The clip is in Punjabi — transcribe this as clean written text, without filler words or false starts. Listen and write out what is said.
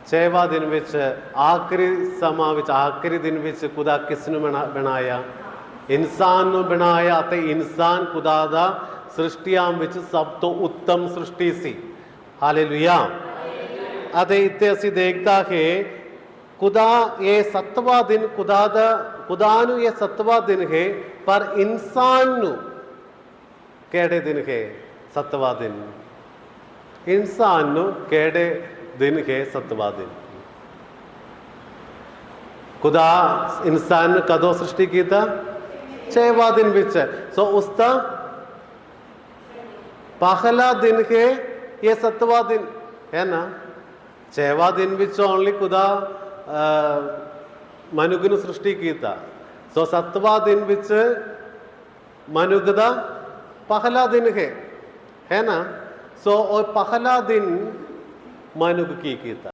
6ਵਾਂ ਦਿਨ ਵਿੱਚ ਆਖਰੀ ਸਮਾਂ ਵਿੱਚ ਆਖਰੀ ਦਿਨ ਵਿੱਚ ਖੁਦਾ ਕਿਸ ਨੂੰ ਬਣਾਇਆ? ਇਨਸਾਨ ਨੂੰ ਬਣਾਇਆ, ਅਤੇ ਇਨਸਾਨ ਖੁਦਾ ਦਾ ਸ੍ਰਿਸ਼ਟੀਆਂ ਵਿੱਚ ਸਭ ਤੋਂ ਉੱਤਮ ਸ੍ਰਿਸ਼ਟੀ ਸੀ। ਹਾਲੇਲੂਇਆ। ਅਤੇ ਇੱਥੇ ਅਸੀਂ ਦੇਖਦਾ ਕਿ ਖੁਦਾ ਇਹ 7ਵਾਂ ਦਿਨ ਖੁਦਾ ਨੂੰ ਇਹ 7ਵਾਂ ਦਿਨ ਹੈ, ਪਰ ਇਨਸਾਨ ਨੂੰ ਕਿਹੜੇ ਦਿਨ ਹੈ? 7ਵਾਂ ਦਿਨ। ਇਨਸਾਨ ਨੂੰ ਕਿਹੜੇ ਦਿਨ ਹੈ? 7ਵਾਂ ਦਿਨ। ਖੁਦਾ ਇਨਸਾਨ ਨੂੰ ਕਦੋਂ ਸ੍ਰਿਸ਼ਟੀ ਕੀਤਾ? 6ਵਾਂ ਦਿਨ ਵਿੱਚ। ਸੋ ਉਸ ਦਾ ਪਹਿਲਾ ਦਿਨ ਹੈ ਇਹ 7ਵਾਂ ਦਿਨ ਹੈ ਨਾ। 6ਵਾਂ ਦਿਨ ਵਿੱਚ ਓਨਲੀ ਖੁਦਾ ਮਨੁੱਖ ਨੂੰ ਸ੍ਰਿਸ਼ਟੀ ਕੀਤਾ। ਸੋ 7ਵਾਂ ਦਿਨ ਵਿੱਚ ਮਨੁੱਖ ਦਾ ਪਹਿਲਾ ਦਿਨ ਹੈ ਨਾ। ਸੋ ਉਹ ਪਹਿਲਾ ਦਿਨ ਮਨੁੱਖ ਕੀ ਕੀਤਾ?